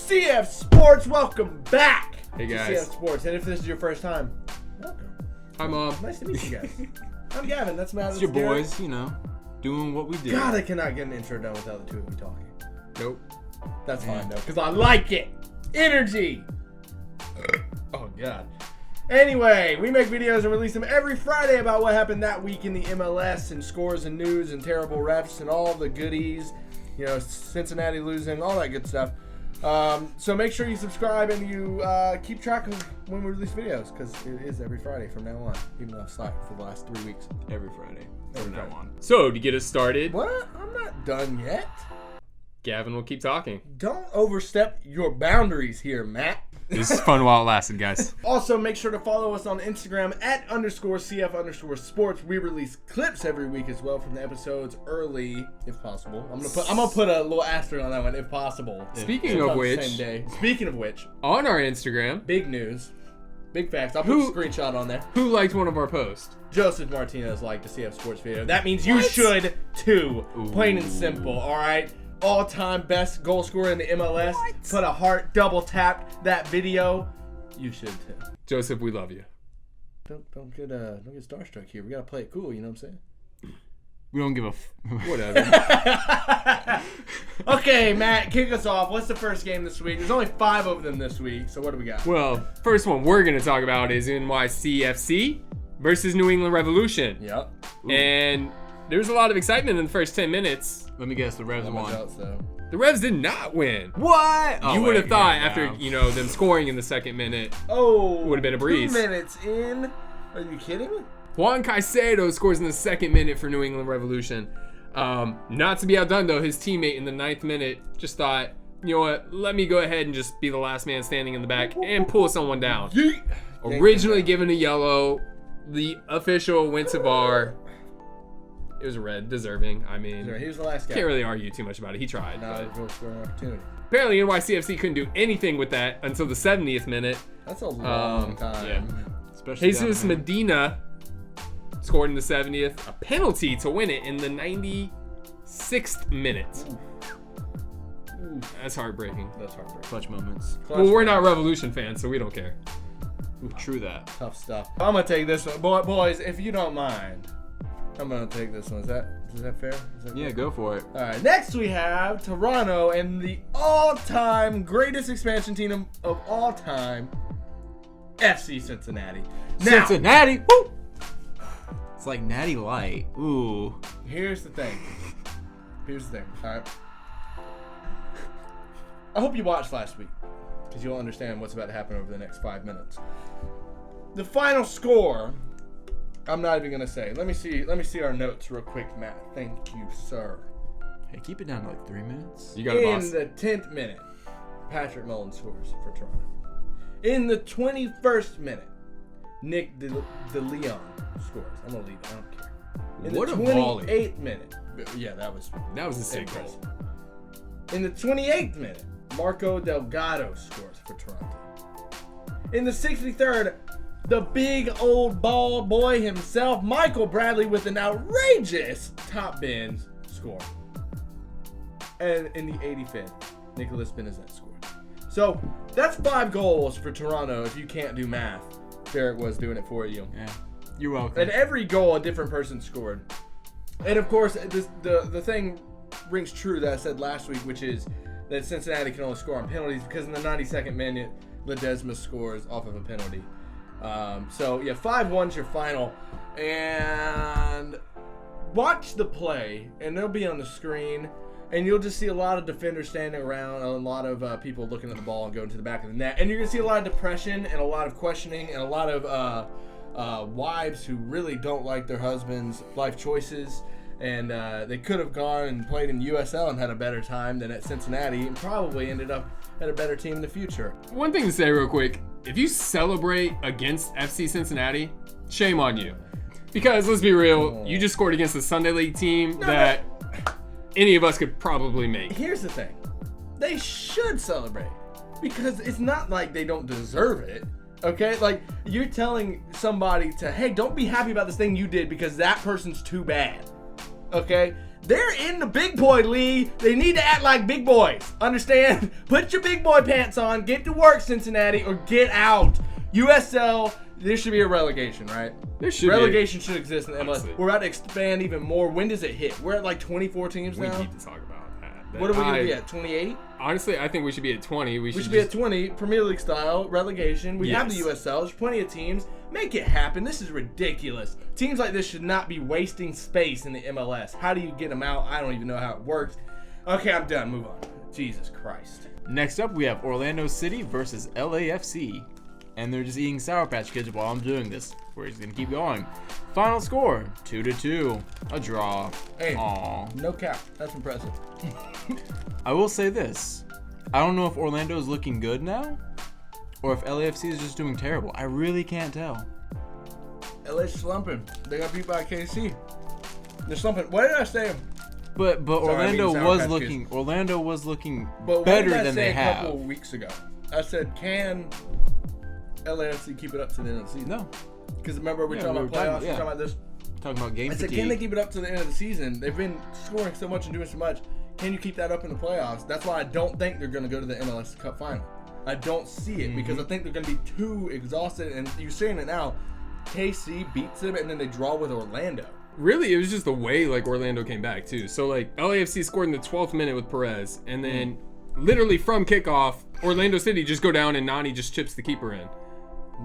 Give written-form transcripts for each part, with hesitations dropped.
CF Sports, welcome back. Hey guys. To CF Sports, and if this is your first time, welcome. Hi Mom. Nice to meet you guys. I'm Gavin. That's Matt. It's your boys, doing what we do. God, I cannot get an intro done without the two of you talking. Nope. That's fine though, because I like it. Energy. Oh God. Anyway, we make videos and release them every Friday about what happened that week in the MLS and scores and news and terrible refs and all the goodies. You know, Cincinnati losing, all that good stuff. So make sure you subscribe and you keep track of when we release videos, because it is every Friday from now on, even though I've slacked for the last 3 weeks. Every Friday from now on. So, to get us started, What? I'm not done yet. Gavin will keep talking. Don't overstep your boundaries here, Matt. This is fun while it lasted, guys. Also, make sure to follow us on Instagram at @CF_sports. We release clips every week as well from the episodes early, if possible. I'm gonna put a little asterisk on that one, if possible. Speaking of which, Same day. Speaking of which, on our Instagram, big news, big facts. I'll put a screenshot on there. who liked one of our posts? Joseph Martinez liked the CF Sports video. That means you should too. Plain and simple. All right. All-time best goal scorer in the MLS. What? Put a heart, double tapped that video. You should too. Joseph, we love you. Don't get starstruck here. We gotta play it cool. You know what I'm saying? We don't give a Whatever. Okay, Matt, kick us off. What's the first game this week? There's only 5 of them this week. So what do we got? Well, first one we're going to talk about is NYCFC versus New England Revolution. Yep. And there's a lot of excitement in the first 10 minutes. Let me guess, the Revs won. The Revs did not win. What? You would have thought after, them scoring in the second minute, would have been a breeze. 2 minutes in. Are you kidding me? Juan Caicedo scores in the second minute for New England Revolution. Not to be outdone, though, his teammate in the 9th minute just thought, you know what, let me go ahead and just be the last man standing in the back and pull someone down. Originally given a yellow, the official went to VAR. It was a red, deserving. I mean, He was the last guy. can't really argue too much about it. He tried. Now But goal scoring opportunity. apparently, NYCFC couldn't do anything with that until the 70th minute. That's a long time. Yeah. Especially Jesus Medina scored in the 70th, a penalty to win it in the 96th minute. That's heartbreaking. That's heartbreaking. clutch moments. Well, we're not Revolution fans, so we don't care. True that. Tough stuff. I'm gonna take this one, boys. If you don't mind, I'm gonna take this one. Is that fair? Yeah, go for it. All right. Next we have Toronto and the all-time greatest expansion team of all time, FC Cincinnati. Now, Cincinnati! Woo! It's like Natty Light. Ooh. here's the thing. All right. I hope you watched last week, because you'll understand what's about to happen over the next 5 minutes. The final score, I'm not even gonna say. Let me see our notes real quick, Matt. Thank you, sir. Hey, keep it down to like 3 minutes. You got it, boss. In the 10th minute, Patrick Mullen scores for Toronto. In the 21st minute, Nick DeLeon scores. I'm gonna leave it. I don't care. In What the a volley. 28th minute, yeah, that was That was a sick goal. impressive. In the 28th minute, Marco Delgado scores for Toronto. In the 63rd, the big old ball boy himself, Michael Bradley, with an outrageous top bins score. And in the 85th, Nicholas Benazet scored. So that's 5 goals for Toronto if you can't do math. Derek was doing it for you. Yeah. You're welcome. And every goal, a different person scored. And of course, the thing rings true that I said last week, which is that Cincinnati can only score on penalties, because in the 92nd minute, Ledesma scores off of a penalty. So yeah, 5-1's your final. And watch the play, and they'll be on the screen, and you'll just see a lot of defenders standing around, a lot of people looking at the ball and going to the back of the net, and you're gonna see a lot of depression and a lot of questioning and a lot of wives who really don't like their husbands' life choices. And they could have gone and played in USL and had a better time than at Cincinnati, and probably ended up at a better team in the future. One thing to say real quick, if you celebrate against FC Cincinnati, shame on you. Because let's be real, you just scored against the Sunday League team that any of us could probably make. Here's the thing. They should celebrate, because it's not like they don't deserve it. Okay? Like, you're telling somebody to, hey, don't be happy about this thing you did because that person's too bad. Okay? They're in the big boy league. They need to act like big boys. Understand? Put your big boy pants on. Get to work, Cincinnati, or get out. USL, there should be a relegation, right? There should relegation should exist in the MLS. Honestly. We're about to expand even more. When does it hit? We're at like 24 teams We now. need to talk about that. What are we going to be at? 28? Honestly, I think we should be at 20. We We should be at 20, Premier League style, relegation. We have the Yes. USL. There's plenty of teams. Make it happen. This is ridiculous. Teams like this should not be wasting space in the MLS. How do you get them out? I don't even know how it works. Okay, I'm done. Move on. Jesus Christ. Next up, we have Orlando City versus LAFC. And they're just eating Sour Patch Kids while I'm doing this. We're just going to keep going. Final score, 2-2. A draw. Hey, Aww. no cap. That's impressive. I will say this. I don't know if Orlando is looking good now, or if LAFC is just doing terrible. I really can't tell. LA's slumping. They got beat by KC. They're slumping. What did I say? But Orlando Sour was Patch looking. Kids. Orlando was looking But what better did I than say they a couple have. of weeks ago? I said, can LAFC keep it up to the end of the season? No, Because remember, we're Yeah, talking we about were playoffs. talking- We're yeah. talking about this. talking about game I said, fatigue. can they keep it up to the end of the season? They've been scoring so much and doing so much. Can you keep that up in the playoffs? That's why I don't think they're going to go to the MLS Cup final. I don't see it because I think they're going to be too exhausted. And you're saying it now. KC beats them and then they draw with Orlando. Really, it was just the way like Orlando came back too. So like LAFC scored in the 12th minute with Perez, and then literally from kickoff, Orlando City just go down and Nani just chips the keeper in.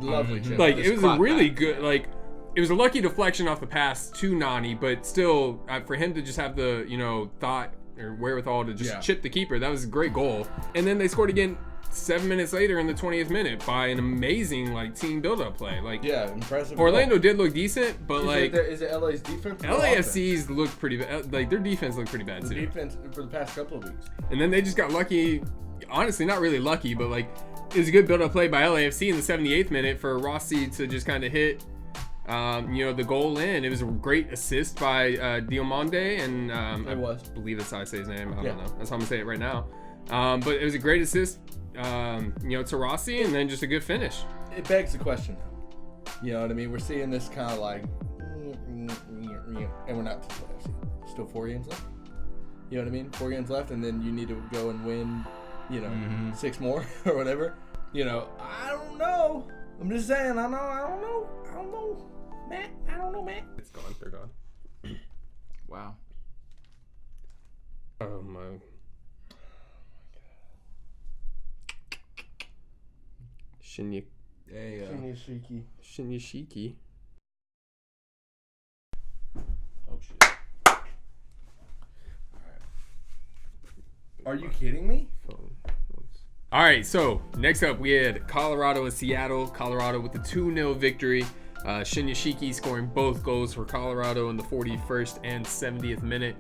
Lovely chip. Like Just it was a clock really back. good like. It was a lucky deflection off the pass to Nani, but still, for him to just have the thought or wherewithal to just Yeah. chip the keeper, that was a great goal. And then they scored again 7 minutes later in the 20th minute by an amazing like team build-up play. Like Yeah, impressive. Orlando did look decent, but Is it LA's defense? or offense? LAFC's looked pretty bad. Like their defense looked pretty bad The too. defense for the past couple of weeks. And then they just got lucky. Honestly, not really lucky, but like it was a good build-up play by LAFC in the 78th minute for Rossi to just kind of hit, the goal in. It was a great assist by Diomande, and I believe that's how I say his name. I don't know. That's how I'm gonna say it right now. But it was a great assist, to Rossi, and then just a good finish. It begs the question, though. You know what I mean? We're seeing this kind of like, and we're not to the playoffs. Still 4 games left. You know what I mean? 4 games left, and then you need to go and win, 6 more or whatever. I don't know. I'm just saying. I don't know. Matt, I don't know, Matt. It's gone. They're gone. Wow. Oh my. Shinyashiki. Oh shit. Are you kidding me? All right, so next up we had Colorado and Seattle. Colorado with the 2-0 victory. Shinyashiki scoring both goals for Colorado in the 41st and 70th minute.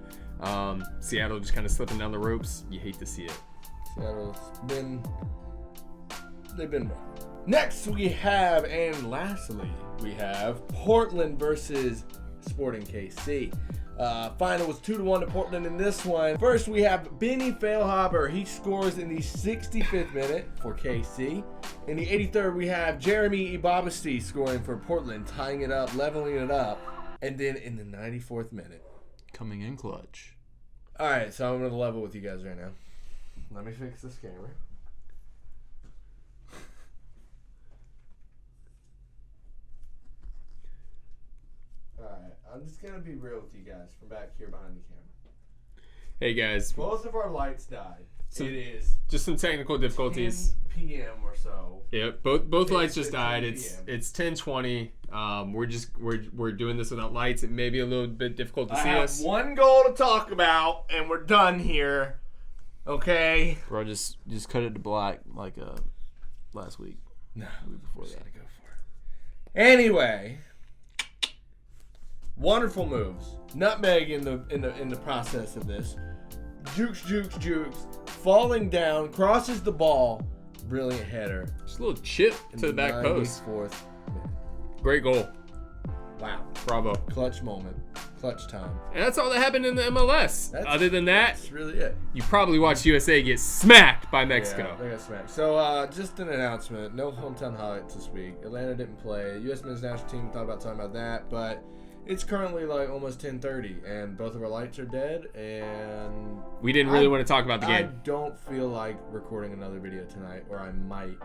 Seattle just kind of slipping down the ropes. You hate to see it. They've been rough. Next we have, and lastly, we have Portland versus Sporting KC. Final was 2-1 to Portland in this one. First, we have Benny Feilhaber. He scores in the 65th minute for KC. In the 83rd, we have Jeremy Ibabasti scoring for Portland, tying it up, leveling it up. And then in the 94th minute. Coming in clutch. All right, so I'm going to level with you guys right now. Let me fix this camera. Alright, I'm just gonna be real with you guys from back here behind the camera. Hey guys, Both of our lights died. So- it is just some technical difficulties. 10 p.m. or so. Yep, both 10, lights just 15 died. PM. It's 10:20. We're doing this without lights. It may be a little bit difficult to I see have us. one goal to talk about, and we're done here. Okay? Bro, just cut it to black like last week. No, Week before just that. gotta go for it. Anyway, wonderful moves. Nutmeg in the process of this. Jukes, falling down, crosses the ball. Brilliant header. Just a little chip in to the back post. 94th minute. Great goal. Wow. Bravo. Clutch moment. Clutch time. And that's all that happened in the MLS. Other than that, That's really it. you probably watched USA get smacked by Mexico. Yeah, they got smacked. So, just an announcement. No hometown highlights this week. Atlanta didn't play. U.S. men's national team thought about talking about that, but It's currently like almost 10:30, and both of our lights are dead, and We didn't really want to talk about the I game. don't feel like recording another video tonight, or I might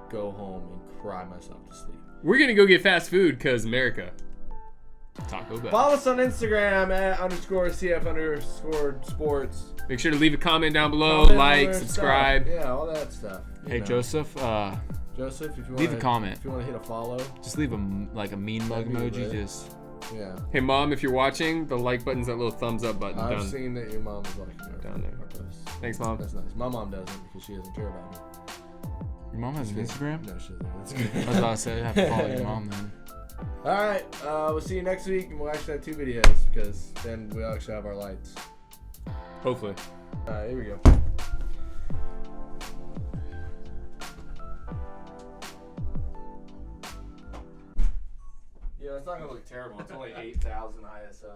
go home and cry myself to sleep. We're going to go get fast food because America. Taco Bell. Follow us on Instagram at _CF_sports. Make sure to leave a comment down below, Comment, all like, that subscribe. stuff. Yeah, all that stuff. You Hey, know. Joseph, Joseph, if you leave want a comment. If you want to hit a follow, just leave a mean mug That'd be emoji. lit. Just yeah. Hey, Mom, if you're watching, the like button's that little thumbs up button. I've done. seen that your mom is liking Down there. our posts. Thanks, Mom. That's nice. My mom doesn't because she doesn't care about me. your mom has an Instagram. No, she doesn't. I was about to say I have to follow your mom then. All right, we'll see you next week, and we'll actually have 2 videos because then we'll actually have our lights. Hopefully. All right, here we go. Yeah, it's not gonna look terrible. It's only 8,000 ISO.